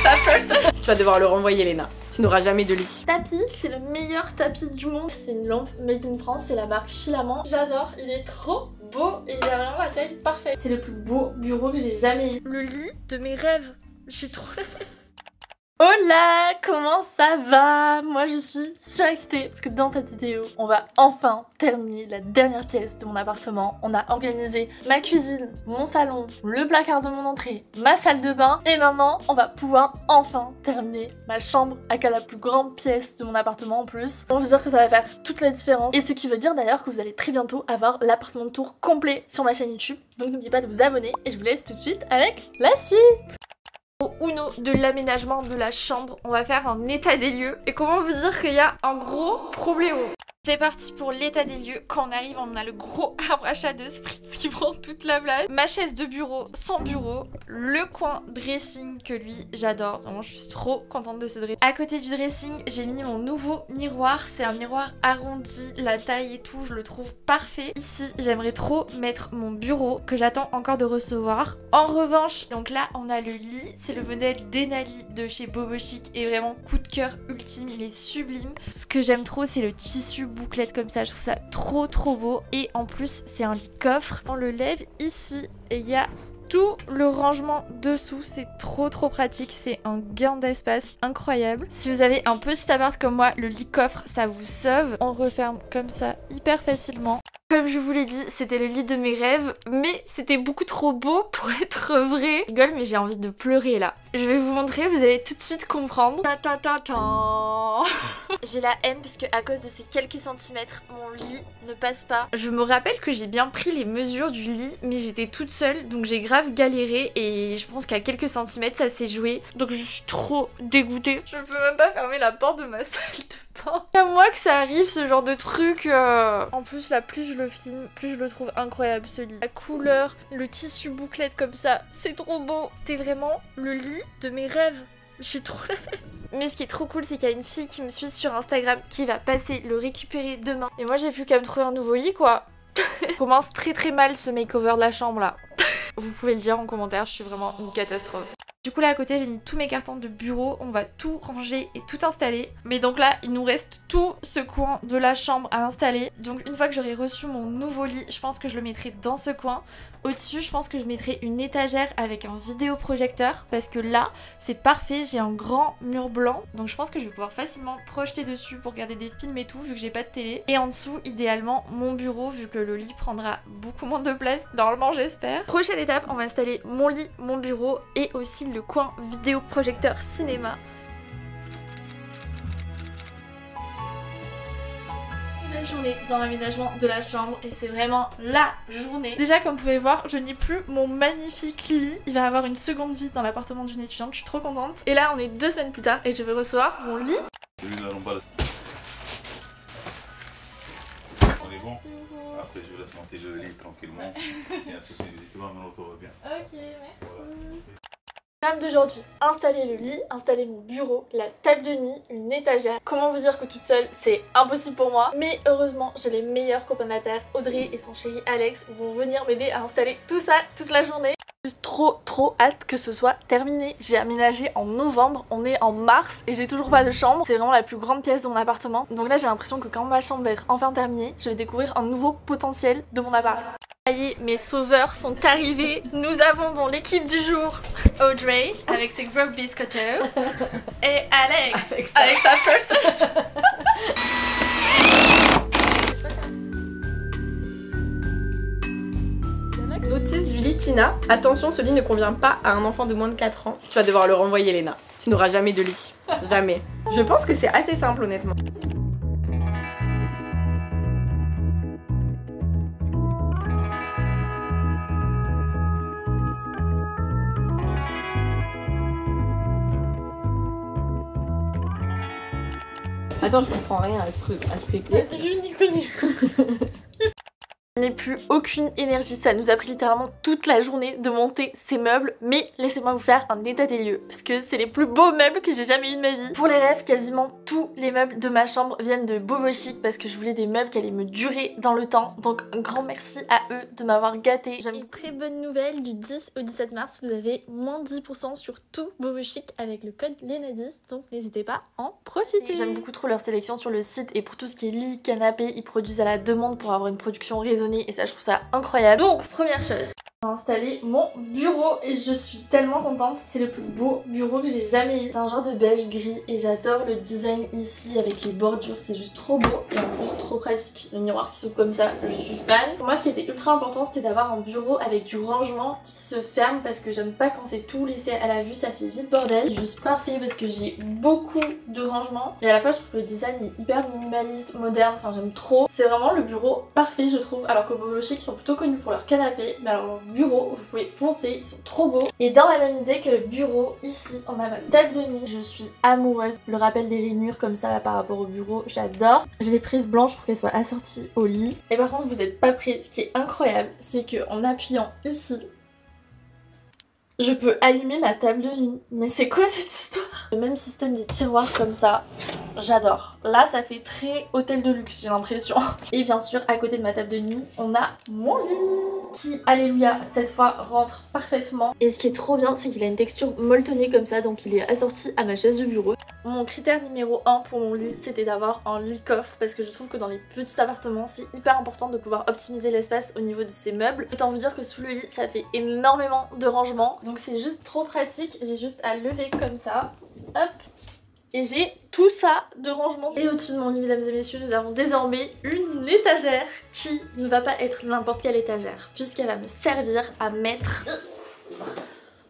Alexa first. Tu vas devoir le renvoyer, Léna. Tu n'auras jamais de lit. Tapis, c'est le meilleur tapis du monde. C'est une lampe made in France, c'est la marque Filament. J'adore, il est trop beau et il a vraiment la taille parfaite. C'est le plus beau bureau que j'ai jamais eu. Le lit de mes rêves. J'ai trop... Hola, comment ça va? Moi je suis surexcitée parce que dans cette vidéo, on va enfin terminer la dernière pièce de mon appartement. On a organisé ma cuisine, mon salon, le placard de mon entrée, ma salle de bain et maintenant on va pouvoir enfin terminer ma chambre avec la plus grande pièce de mon appartement en plus. On va vous dire que ça va faire toute la différence et ce qui veut dire d'ailleurs que vous allez très bientôt avoir l'appartement de tour complet sur ma chaîne YouTube. Donc n'oubliez pas de vous abonner et je vous laisse tout de suite avec la suite. Au Uno de l'aménagement de la chambre, on va faire un état des lieux. Et comment vous dire qu'il y a un gros problème. C'est parti pour l'état des lieux. Quand on arrive, on a le gros arbre à chat de Spritz qui prend toute la place. Ma chaise de bureau sans bureau. Le coin dressing que lui, j'adore. Vraiment, je suis trop contente de ce dressing. À côté du dressing, j'ai mis mon nouveau miroir. C'est un miroir arrondi, la taille et tout, je le trouve parfait. Ici, j'aimerais trop mettre mon bureau que j'attends encore de recevoir. En revanche, donc là, on a le lit. C'est le modèle Denali de chez Bobo Chic et vraiment coup de cœur ultime. Il est sublime. Ce que j'aime trop, c'est le tissu bouclette comme ça, je trouve ça trop beau et en plus c'est un lit coffre. On le lève ici et il y a tout le rangement dessous, c'est trop pratique, c'est un gain d'espace incroyable. Si vous avez un petit appart comme moi, le lit coffre ça vous sauve. On referme comme ça hyper facilement. Comme je vous l'ai dit, c'était le lit de mes rêves, mais c'était beaucoup trop beau pour être vrai. Je rigole, mais j'ai envie de pleurer là. Je vais vous montrer, vous allez tout de suite comprendre. J'ai la haine parce que à cause de ces quelques centimètres, mon lit ne passe pas. Je me rappelle que j'ai bien pris les mesures du lit, mais j'étais toute seule, donc j'ai grave galéré et je pense qu'à quelques centimètres ça s'est joué. Donc je suis trop dégoûtée. Je peux même pas fermer la porte de ma salle de bain. C'est à moi que ça arrive ce genre de truc. En plus là, plus je le filme, plus je le trouve incroyable ce lit. La couleur, le tissu bouclette comme ça, c'est trop beau. C'était vraiment le lit de mes rêves. J'ai trop la haine. Mais ce qui est trop cool, c'est qu'il y a une fille qui me suit sur Instagram qui va passer le récupérer demain. Et moi, j'ai plus qu'à me trouver un nouveau lit, quoi. Commence très mal ce makeover de la chambre, là. Vous pouvez le dire en commentaire, je suis vraiment une catastrophe. Du coup là à côté j'ai mis tous mes cartons de bureau, on va tout ranger et tout installer. Mais donc là il nous reste tout ce coin de la chambre à installer. Donc une fois que j'aurai reçu mon nouveau lit, je pense que je le mettrai dans ce coin. Au-dessus je pense que je mettrai une étagère avec un vidéoprojecteur parce que là c'est parfait, j'ai un grand mur blanc. Donc je pense que je vais pouvoir facilement projeter dessus pour regarder des films et tout vu que j'ai pas de télé. Et en dessous idéalement mon bureau vu que le lit prendra beaucoup moins de place normalement j'espère. Prochaine étape, on va installer mon lit, mon bureau et aussi le coin vidéoprojecteur cinéma. Nouvelle journée dans l'aménagement de la chambre et c'est vraiment la journée. Déjà comme vous pouvez voir, je n'ai plus mon magnifique lit. Il va avoir une seconde vie dans l'appartement d'une étudiante, je suis trop contente. Et là on est 2 semaines plus tard et je vais recevoir mon lit. On est bon. Après je vous laisse monter le lit tranquillement. Si y a un souci, tu vas me retrouver bien. Ok, merci. Programme d'aujourd'hui, installer le lit, installer mon bureau, la table de nuit, une étagère. Comment vous dire que toute seule c'est impossible pour moi, mais heureusement j'ai les meilleurs copains de la terre, Audrey et son chéri Alex vont venir m'aider à installer tout ça toute la journée. J'ai trop hâte que ce soit terminé. J'ai aménagé en novembre, on est en mars et j'ai toujours pas de chambre. C'est vraiment la plus grande pièce de mon appartement. Donc là j'ai l'impression que quand ma chambre va être enfin terminée, je vais découvrir un nouveau potentiel de mon appart. Ça y est, mes sauveurs sont arrivés. Nous avons dans l'équipe du jour Audrey avec ses gros biscottos et Alex avec sa first. Notice du lit Tina. Attention, ce lit ne convient pas à un enfant de moins de 4 ans. Tu vas devoir le renvoyer, Léna. Tu n'auras jamais de lit. Jamais. Je pense que c'est assez simple, honnêtement. Attends, je comprends rien à ce truc, à ce truc. C'est ni connu. Je n'ai plus aucune énergie, ça nous a pris littéralement toute la journée de monter ces meubles, mais laissez-moi vous faire un état des lieux, parce que c'est les plus beaux meubles que j'ai jamais eu de ma vie. Pour les rêves, quasiment tous les meubles de ma chambre viennent de Bobo Chic, parce que je voulais des meubles qui allaient me durer dans le temps, donc un grand merci à eux de m'avoir gâtée. J'aime une très bonne nouvelle, du 10 au 17 mars, vous avez moins 10% sur tout Bobo Chic avec le code LENA10, donc n'hésitez pas à en profiter. J'aime beaucoup trop leur sélection sur le site, et pour tout ce qui est lit, canapé, ils produisent à la demande pour avoir une production raisonnée, et ça je trouve ça incroyable. Donc première chose, installer mon bureau et je suis tellement contente, c'est le plus beau bureau que j'ai jamais eu. C'est un genre de beige gris et j'adore le design ici avec les bordures, c'est juste trop beau et en plus trop pratique. Le miroir qui s'ouvre comme ça, je suis fan. Pour moi ce qui était ultra important c'était d'avoir un bureau avec du rangement qui se ferme parce que j'aime pas quand c'est tout laissé à la vue, ça fait vite bordel. C'est juste parfait parce que j'ai beaucoup de rangement et à la fois je trouve que le design est hyper minimaliste, moderne, enfin j'aime trop. C'est vraiment le bureau parfait je trouve, alors que Bobo Chic ils sont plutôt connus pour leur canapé, mais alors leur bureau, vous pouvez foncer, ils sont trop beaux. Et dans la même idée que le bureau, ici on a ma table de nuit, je suis amoureuse. Le rappel des rainures comme ça par rapport au bureau, j'adore. J'ai les prises blanches pour qu'elles soient assorties au lit. Et par contre vous êtes pas prêts, ce qui est incroyable, c'est qu'en appuyant ici, je peux allumer ma table de nuit. Mais c'est quoi cette histoire? Le même système des tiroirs comme ça, j'adore. Là ça fait très hôtel de luxe j'ai l'impression. Et bien sûr à côté de ma table de nuit, on a mon lit qui, alléluia, cette fois rentre parfaitement. Et ce qui est trop bien c'est qu'il a une texture molletonnée comme ça, donc il est assorti à ma chaise de bureau. Mon critère numéro 1 pour mon lit c'était d'avoir un lit coffre parce que je trouve que dans les petits appartements c'est hyper important de pouvoir optimiser l'espace au niveau de ces meubles. Autant vous dire que sous le lit ça fait énormément de rangement, donc c'est juste trop pratique. J'ai juste à lever comme ça, hop, et j'ai tout ça de rangement. Et au-dessus de mon lit, mesdames et messieurs, nous avons désormais une étagère qui ne va pas être n'importe quelle étagère, puisqu'elle va me servir à mettre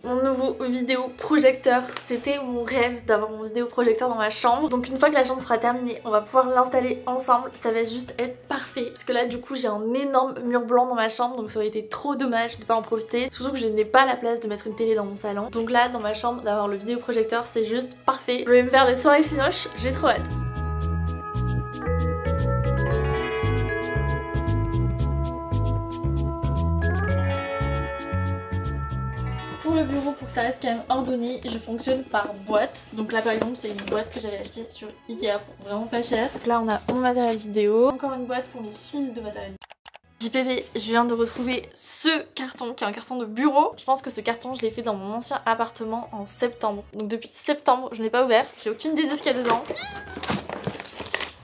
mon nouveau vidéoprojecteur. C'était mon rêve d'avoir mon vidéoprojecteur dans ma chambre. Donc une fois que la chambre sera terminée, on va pouvoir l'installer ensemble. Ça va juste être parfait. Parce que là du coup j'ai un énorme mur blanc dans ma chambre, donc ça aurait été trop dommage de pas en profiter. Surtout que je n'ai pas la place de mettre une télé dans mon salon. Donc là dans ma chambre, d'avoir le vidéoprojecteur c'est juste parfait. Je vais me faire des soirées cinoches, j'ai trop hâte. Pour le bureau, pour que ça reste quand même ordonné, je fonctionne par boîte. Donc là par exemple c'est une boîte que j'avais achetée sur Ikea pour vraiment pas cher. Donc là on a mon matériel vidéo, encore une boîte pour mes fils de matériel. JPB, je viens de retrouver ce carton qui est un carton de bureau. Je pense que ce carton je l'ai fait dans mon ancien appartement en septembre. Donc depuis septembre je ne l'ai pas ouvert, j'ai aucune idée de ce qu'il y a dedans.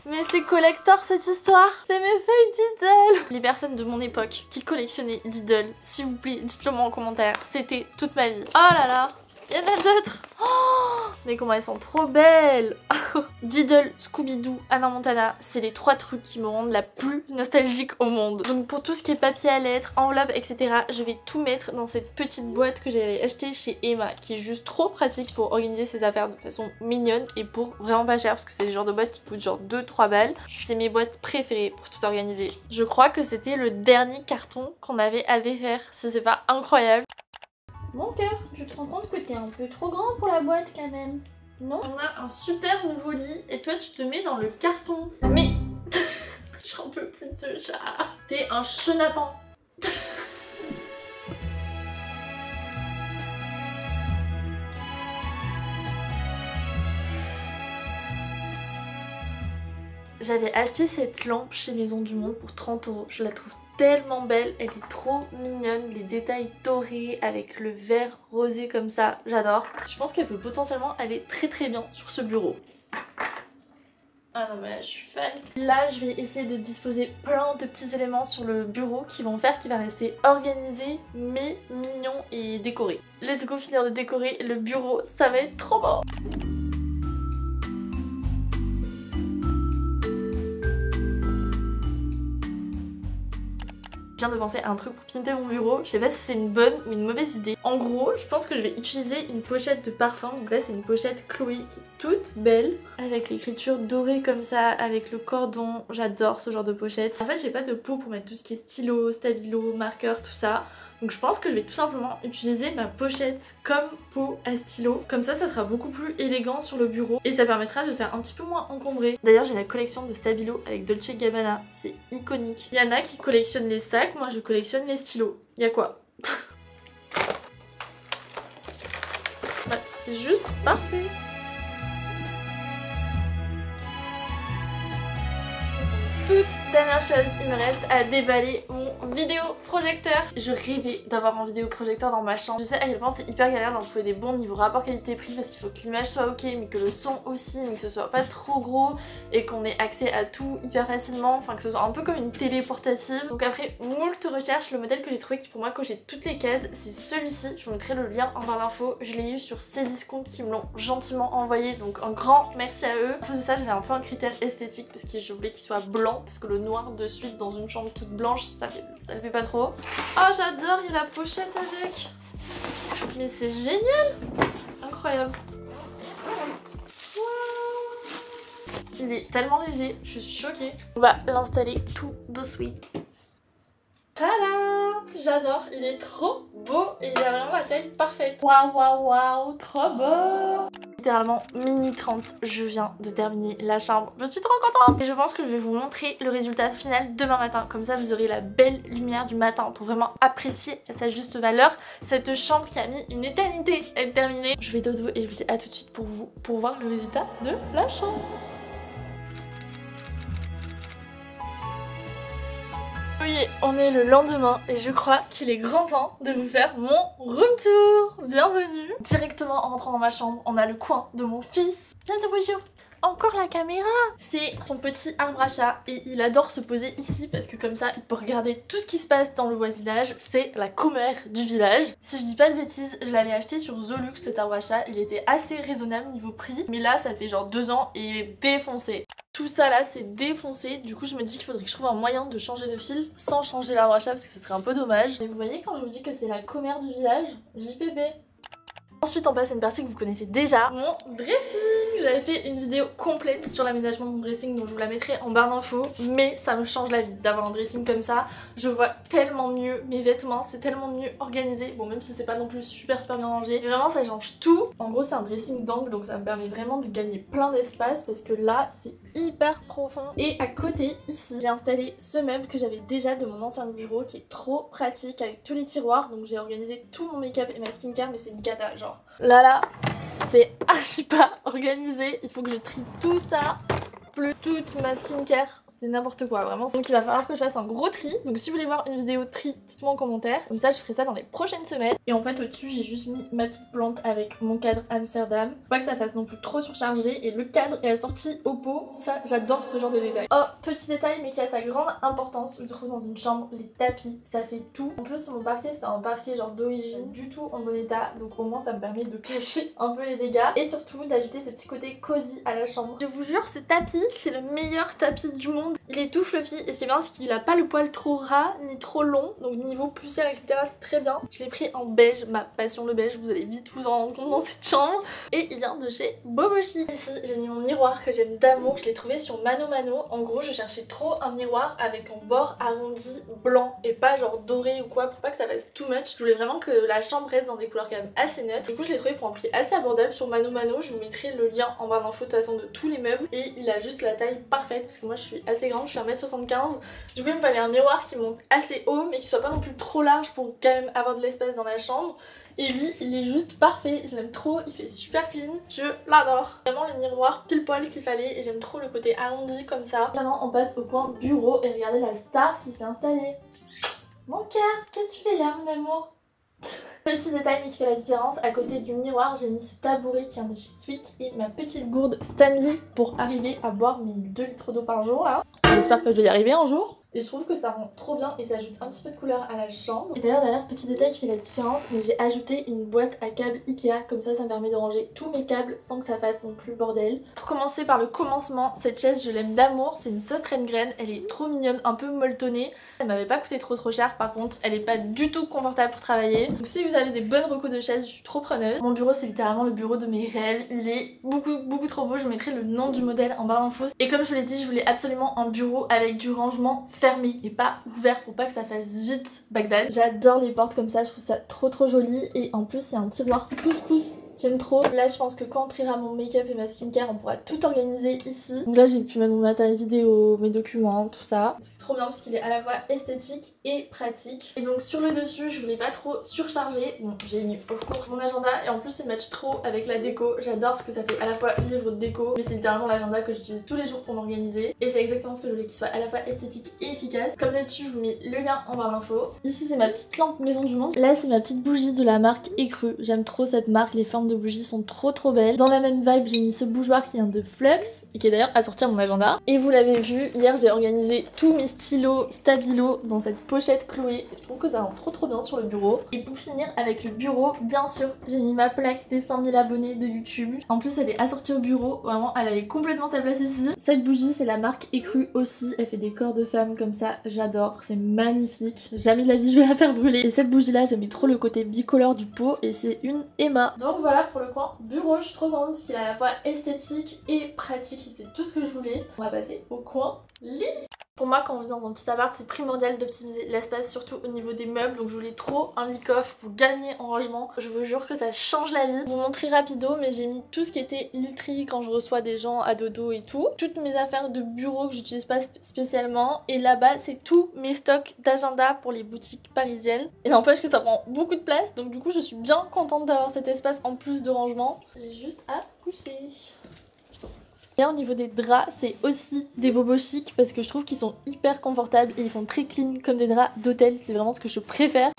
Mais c'est collector cette histoire, c'est mes feuilles Diddle. Les personnes de mon époque qui collectionnaient Diddle, s'il vous plaît, dites-le moi en commentaire, c'était toute ma vie. Oh là là, il y en a d'autres. Oh, mais comment elles sont trop belles. Diddle, Scooby-Doo, Hannah Montana, c'est les 3 trucs qui me rendent la plus nostalgique au monde. Donc pour tout ce qui est papier à lettres, enveloppe, etc., je vais tout mettre dans cette petite boîte que j'avais achetée chez Emma, qui est juste trop pratique pour organiser ses affaires de façon mignonne et pour vraiment pas cher, parce que c'est le genre de boîte qui coûte genre 2-3 balles. C'est mes boîtes préférées pour tout organiser. Je crois que c'était le dernier carton qu'on avait à défaire, si c'est pas incroyable. Mon cœur, tu te rends compte que t'es un peu trop grand pour la boîte quand même, non? On a un super nouveau lit et toi tu te mets dans le carton. Mais j'en peux plus de ce chat. T'es un chenapan. J'avais acheté cette lampe chez Maison du Monde pour 30 €. Je la trouve tellement belle, elle est trop mignonne, les détails dorés avec le vert rosé comme ça, j'adore. Je pense qu'elle peut potentiellement aller très très bien sur ce bureau. Ah non mais là je suis fan. Là je vais essayer de disposer plein de petits éléments sur le bureau qui vont faire qu'il va rester organisé mais mignon et décoré. Let's go finir de décorer le bureau, ça va être trop beau. Je viens de penser à un truc pour pimper mon bureau, je sais pas si c'est une bonne ou une mauvaise idée. En gros, je pense que je vais utiliser une pochette de parfum, donc là c'est une pochette Chloé qui est toute belle avec l'écriture dorée comme ça, avec le cordon. J'adore ce genre de pochette. En fait j'ai pas de pot pour mettre tout ce qui est stylo, stabilo, marqueur, tout ça. Donc je pense que je vais tout simplement utiliser ma pochette comme pot à stylo. Comme ça sera beaucoup plus élégant sur le bureau et ça permettra de faire un petit peu moins encombré. D'ailleurs j'ai la collection de stabilo avec Dolce & Gabbana, c'est iconique. Il y en a qui collectionnent les sacs, moi je collectionne les stylos. Y a quoi? Bah, c'est juste parfait. Toute dernière chose, il me reste à déballer mon vidéoprojecteur. Je rêvais d'avoir un vidéoprojecteur dans ma chambre. Je sais à quel point c'est hyper galère d'en trouver des bons niveau rapport qualité-prix parce qu'il faut que l'image soit ok mais que le son aussi, mais que ce soit pas trop gros et qu'on ait accès à tout hyper facilement, enfin que ce soit un peu comme une télé portative. Donc après moult recherches, le modèle que j'ai trouvé qui pour moi cochait toutes les cases, c'est celui-ci. Je vous mettrai le lien en barre d'infos. Je l'ai eu sur Cdiscount qui me l'ont gentiment envoyé, donc un grand merci à eux. En plus de ça, j'avais un peu un critère esthétique parce que je voulais qu'il soit blanc parce que le noir de suite dans une chambre toute blanche ça le fait pas trop. Oh j'adore, il y a la pochette avec. Mais c'est génial. Incroyable. Wow. Il est tellement léger, je suis choquée. On va l'installer tout de suite. Tada! J'adore, il est trop beau et il a vraiment la taille parfaite. Waouh waouh waouh, trop beau! Littéralement minuit 30, je viens de terminer la chambre. Je suis trop contente! Et je pense que je vais vous montrer le résultat final demain matin. Comme ça vous aurez la belle lumière du matin pour vraiment apprécier à sa juste valeur cette chambre qui a mis une éternité à être terminée. Je vais dodo et je vous dis à tout de suite pour voir le résultat de la chambre. Oui, on est le lendemain et je crois qu'il est grand temps de vous faire mon room tour. Bienvenue. Directement en rentrant dans ma chambre, on a le coin de mon fils. Viens te bonjour. Encore la caméra. C'est son petit arbre à chat et il adore se poser ici parce que comme ça il peut regarder tout ce qui se passe dans le voisinage. C'est la commère du village. Si je dis pas de bêtises, je l'avais acheté sur Zolux cet arbre à chat. Il était assez raisonnable niveau prix, mais là ça fait genre 2 ans et il est défoncé. Tout ça là c'est défoncé, du coup je me dis qu'il faudrait que je trouve un moyen de changer de fil sans changer l'arbre à chat parce que ce serait un peu dommage. Et vous voyez quand je vous dis que c'est la commère du village, JPB. Ensuite on passe à une partie que vous connaissez déjà, mon dressing. J'avais fait une vidéo complète sur l'aménagement de mon dressing donc je vous la mettrai en barre d'infos. Mais ça me change la vie d'avoir un dressing comme ça. Je vois tellement mieux mes vêtements, c'est tellement mieux organisé. Bon même si c'est pas non plus super bien rangé, mais vraiment ça change tout. En gros c'est un dressing d'angle donc ça me permet vraiment de gagner plein d'espace parce que là c'est hyper profond. Et à côté ici j'ai installé ce meuble que j'avais déjà de mon ancien bureau qui est trop pratique avec tous les tiroirs. Donc j'ai organisé tout mon make-up et ma skincare mais c'est une cata genre. Là c'est archi pas organisé, il faut que je trie tout ça, plus toute ma skincare, c'est n'importe quoi vraiment. Donc il va falloir que je fasse un gros tri, donc si vous voulez voir une vidéo tri, dites-moi en commentaire, comme ça je ferai ça dans les prochaines semaines. Et en fait au-dessus j'ai juste mis ma petite plante avec mon cadre Amsterdam, faut pas que ça fasse non plus trop surchargé et le cadre est assorti au pot, ça j'adore ce genre de détail. Oh petit détail mais qui a sa grande importance, je trouve dans une chambre, les tapis, ça fait tout. En plus mon parquet c'est un parquet genre d'origine, du tout en bon état, donc au moins ça me permet de cacher un peu les dégâts et surtout d'ajouter ce petit côté cosy à la chambre. Je vous jure ce tapis c'est le meilleur tapis du monde. Il est tout fluffy et ce qui est bien c'est qu'il a pas le poil trop ras ni trop long, donc niveau poussière etc c'est très bien. Je l'ai pris en beige, ma passion le beige, vous allez vite vous en rendre compte dans cette chambre. Et il vient de chez Boboshi. Ici j'ai mis mon miroir que j'aime d'amour, je l'ai trouvé sur Mano Mano. En gros je cherchais trop un miroir avec un bord arrondi blanc et pas genre doré ou quoi pour pas que ça fasse too much. Je voulais vraiment que la chambre reste dans des couleurs quand même assez neutres. Du coup je l'ai trouvé pour un prix assez abordable sur Mano Mano. Je vous mettrai le lien en barre d'infos de toute façon de tous les meubles et il a juste la taille parfaite parce que moi je suis assez grande, je suis 1m75. Du coup il me fallait un miroir qui monte assez haut mais qui soit pas non plus trop large pour quand même avoir de l'espace dans la chambre. Et lui il est juste parfait, je l'aime trop, il fait super clean, je l'adore. Vraiment le miroir pile poil qu'il fallait et j'aime trop le côté arrondi comme ça. Maintenant on passe au coin bureau et regardez la star qui s'est installée. Mon cœur, qu'est-ce que tu fais là mon amour? Petit détail mais qui fait la différence, à côté du miroir j'ai mis ce tabouret qui vient de chez Swick et ma petite gourde Stanley pour arriver à boire mes 2 litres d'eau par jour là. J'espère que je vais y arriver un jour. et je trouve que ça rend trop bien et ça ajoute un petit peu de couleur à la chambre. Et d'ailleurs derrière, petit détail qui fait la différence, mais j'ai ajouté une boîte à câbles Ikea, comme ça me permet de ranger tous mes câbles sans que ça fasse non plus bordel. Pour commencer par le commencement, cette chaise je l'aime d'amour, c'est une Sostre Grain, elle est trop mignonne, un peu molletonnée. Elle m'avait pas coûté trop cher, par contre elle est pas du tout confortable pour travailler. Donc si vous avez des bonnes recos de chaises, je suis trop preneuse. Mon bureau c'est littéralement le bureau de mes rêves, il est beaucoup trop beau, je mettrai le nom du modèle en barre d'infos. Et comme je vous l'ai dit, je voulais absolument un bureau avec du rangement fermé et pas ouvert pour pas que ça fasse vite Bagdad. J'adore les portes comme ça, je trouve ça trop joli et en plus c'est un tiroir pouce. J'aime trop. Là je pense que quand on triera mon make-up et ma skincare on pourra tout organiser ici. Donc là j'ai pu mettre mon matériel vidéo, mes documents, tout ça. C'est trop bien parce qu'il est à la fois esthétique et pratique. Et donc sur le dessus je voulais pas trop surcharger. Bon j'ai mis of course mon agenda et en plus il match trop avec la déco. J'adore parce que ça fait à la fois livre de déco mais c'est littéralement l'agenda que j'utilise tous les jours pour m'organiser. Et c'est exactement ce que je voulais, qu'il soit à la fois esthétique et efficace. Comme d'habitude je vous mets le lien en barre d'infos. Ici c'est ma petite lampe Maison du Monde. Là c'est ma petite bougie de la marque Écru. J'aime trop cette marque, les formes de bougies sont trop belles. Dans la même vibe j'ai mis ce bougeoir qui vient de Flux et qui est d'ailleurs assorti à mon agenda. Et vous l'avez vu, hier j'ai organisé tous mes stylos stabilo dans cette pochette Chloé. Je trouve que ça rend trop bien sur le bureau. Et pour finir avec le bureau, bien sûr j'ai mis ma plaque des 100 000 abonnés de YouTube. En plus elle est assortie au bureau, vraiment elle avait complètement sa place ici. Cette bougie c'est la marque Écru aussi, elle fait des corps de femme comme ça, j'adore, c'est magnifique. Jamais de la vie je vais la faire brûler. Et cette bougie là j'aime trop le côté bicolore du pot et c'est une Emma. Donc voilà pour le coin bureau, je suis trop contente parce qu'il est à la fois esthétique et pratique, c'est tout ce que je voulais. On va passer au coin lit. Pour moi, quand on vit dans un petit appart, c'est primordial d'optimiser l'espace, surtout au niveau des meubles. Donc je voulais trop un lit coffre pour gagner en rangement. Je vous jure que ça change la vie. Je vous montrer rapido, mais j'ai mis tout ce qui était literie quand je reçois des gens à dodo et tout. Toutes mes affaires de bureau que j'utilise pas spécialement. Et là-bas, c'est tous mes stocks d'agenda pour les boutiques parisiennes. Et n'empêche que ça prend beaucoup de place. Donc du coup, je suis bien contente d'avoir cet espace en plus de rangement. J'ai juste à pousser. Là au niveau des draps, c'est aussi des bobos chics parce que je trouve qu'ils sont hyper confortables et ils font très clean comme des draps d'hôtel, c'est vraiment ce que je préfère.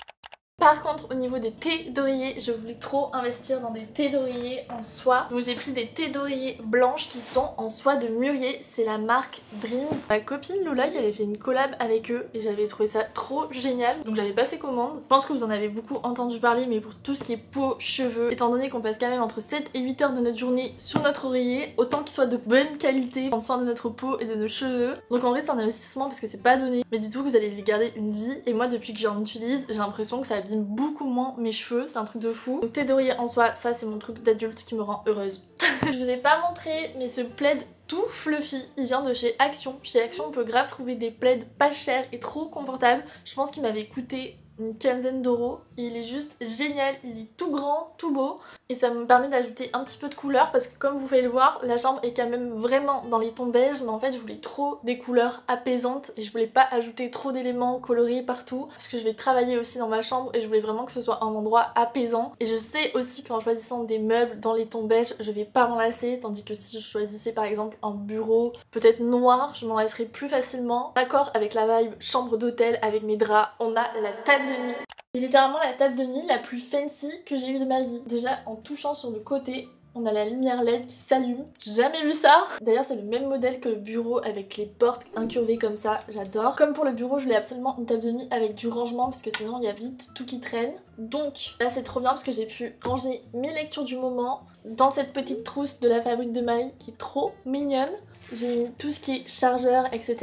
Par contre au niveau des thés d'oreiller, je voulais trop investir dans des thés d'oreiller en soie. Donc j'ai pris des thés d'oreiller blanches qui sont en soie de mûrier, c'est la marque Dreams. Ma copine Lola qui avait fait une collab avec eux et j'avais trouvé ça trop génial. Donc j'avais passé commande. Je pense que vous en avez beaucoup entendu parler, mais pour tout ce qui est peau, cheveux, étant donné qu'on passe quand même entre 7 et 8 heures de notre journée sur notre oreiller, autant qu'il soit de bonne qualité, prendre soin de notre peau et de nos cheveux. Donc en vrai c'est un investissement parce que c'est pas donné, mais dites-vous que vous allez les garder une vie. Et moi depuis que j'en utilise, j'ai l'impression que ça abîme beaucoup moins mes cheveux, c'est un truc de fou. Donc thé d'oreiller en soie, ça c'est mon truc d'adulte qui me rend heureuse. Je vous ai pas montré, mais ce plaid tout fluffy, il vient de chez Action. Chez Action on peut grave trouver des plaids pas chers et trop confortables. Je pense qu'il m'avait coûté une quinzaine d'euros. Il est juste génial, il est tout grand, tout beau. Et ça me permet d'ajouter un petit peu de couleur parce que comme vous pouvez le voir, la chambre est quand même vraiment dans les tons beige. Mais en fait je voulais trop des couleurs apaisantes et je voulais pas ajouter trop d'éléments colorés partout. Parce que je vais travailler aussi dans ma chambre et je voulais vraiment que ce soit un endroit apaisant. Et je sais aussi qu'en choisissant des meubles dans les tons beige, je vais pas m'en lasser. Tandis que si je choisissais par exemple un bureau peut-être noir, je m'en lasserais plus facilement. D'accord avec la vibe chambre d'hôtel avec mes draps, on a la table de nuit. C'est littéralement la table de nuit la plus fancy que j'ai eue de ma vie. Déjà en touchant sur le côté, on a la lumière LED qui s'allume. J'ai jamais vu ça. D'ailleurs c'est le même modèle que le bureau avec les portes incurvées comme ça, j'adore. Comme pour le bureau, je voulais absolument une table de nuit avec du rangement parce que sinon il y a vite tout qui traîne. Donc là c'est trop bien parce que j'ai pu ranger mes lectures du moment dans cette petite trousse de la Fabrique de Marie qui est trop mignonne. J'ai mis tout ce qui est chargeur, etc.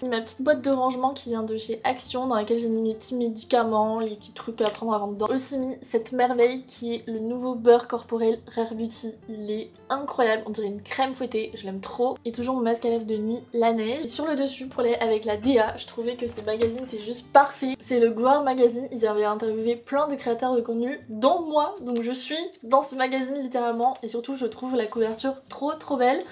J'ai mis ma petite boîte de rangement qui vient de chez Action dans laquelle j'ai mis mes petits médicaments, les petits trucs à prendre avant dedans. J'ai aussi mis cette merveille qui est le nouveau beurre corporel Rare Beauty. Il est incroyable, on dirait une crème fouettée, je l'aime trop. Et toujours mon masque à lèvres de nuit, la neige. Et sur le dessus pour les avec la DA, je trouvais que ces magazines étaient juste parfaits. C'est le Gloire Magazine, ils avaient interviewé plein de créateurs de contenu, dont moi. Donc je suis dans ce magazine littéralement et surtout je trouve la couverture trop belle.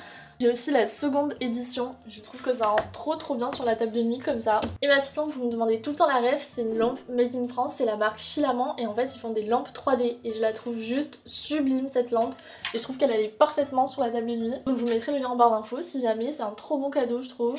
J'ai aussi la seconde édition, je trouve que ça rend trop bien sur la table de nuit comme ça. Et ma petite lampe, vous me demandez tout le temps la ref, c'est une lampe made in France, c'est la marque Filament et en fait ils font des lampes 3D et je la trouve juste sublime cette lampe et je trouve qu'elle allait parfaitement sur la table de nuit. Donc je vous mettrai le lien en barre d'infos si jamais, c'est un trop bon cadeau je trouve.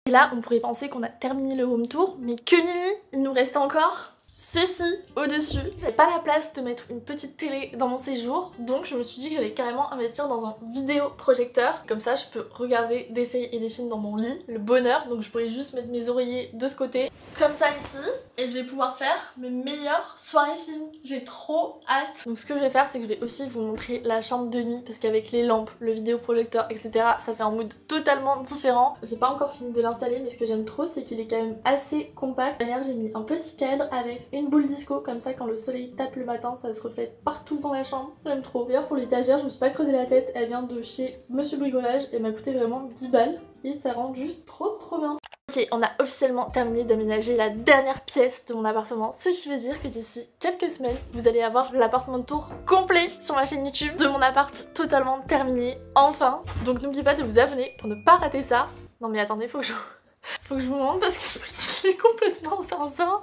Et là on pourrait penser qu'on a terminé le home tour, mais que nini, il nous reste encore ceci au-dessus. J'avais pas la place de mettre une petite télé dans mon séjour, donc je me suis dit que j'allais carrément investir dans un vidéoprojecteur. Comme ça je peux regarder des séries et des films dans mon lit, le bonheur, donc je pourrais juste mettre mes oreillers de ce côté, comme ça ici, et je vais pouvoir faire mes meilleures soirées films. J'ai trop hâte. Donc ce que je vais faire, c'est que je vais aussi vous montrer la chambre de nuit, parce qu'avec les lampes, le vidéoprojecteur, etc., ça fait un mood totalement différent. J'ai pas encore fini de l'installer, mais ce que j'aime trop, c'est qu'il est quand même assez compact. D'ailleurs j'ai mis un petit cadre avec une boule disco, comme ça quand le soleil tape le matin, ça se reflète partout dans la chambre. J'aime trop. D'ailleurs pour l'étagère, je me suis pas creusé la tête, elle vient de chez Monsieur Bricolage, elle m'a coûté vraiment 10 balles et ça rend juste trop bien. Ok, on a officiellement terminé d'aménager la dernière pièce de mon appartement, ce qui veut dire que d'ici quelques semaines, vous allez avoir l'appartement de tour complet sur ma chaîne YouTube de mon appart totalement terminé, enfin. Donc n'oubliez pas de vous abonner pour ne pas rater ça. Non mais attendez, faut que je vous montre parce que ce petit est complètement zinzin.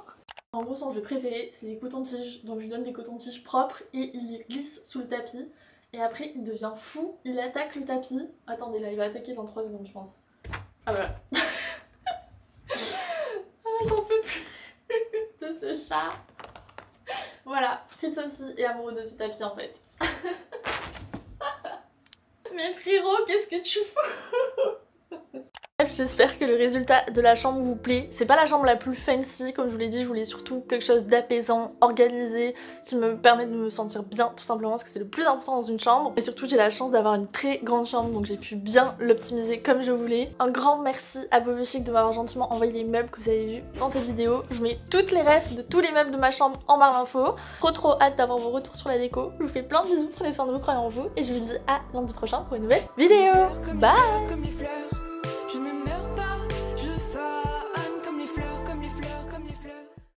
En gros, son jeu préféré, c'est les cotons-tiges. Donc je lui donne des cotons-tiges propres et il les glisse sous le tapis. Et après, il devient fou, il attaque le tapis. Attendez, là, il va attaquer dans 3 secondes, je pense. Ah voilà. J'en peux plus de ce chat. Voilà, Spritz aussi est amoureux de ce tapis en fait. Mais frérot, qu'est-ce que tu fous? Bref, j'espère que le résultat de la chambre vous plaît. C'est pas la chambre la plus fancy, comme je vous l'ai dit, je voulais surtout quelque chose d'apaisant, organisé, qui me permet de me sentir bien tout simplement, parce que c'est le plus important dans une chambre. Et surtout j'ai la chance d'avoir une très grande chambre, donc j'ai pu bien l'optimiser comme je voulais. Un grand merci à Bobby Chic de m'avoir gentiment envoyé les meubles que vous avez vus dans cette vidéo. Je mets toutes les refs de tous les meubles de ma chambre en barre d'infos. Trop hâte d'avoir vos retours sur la déco. Je vous fais plein de bisous, prenez soin de vous, croyez en vous, et je vous dis à lundi prochain pour une nouvelle vidéo. Bye!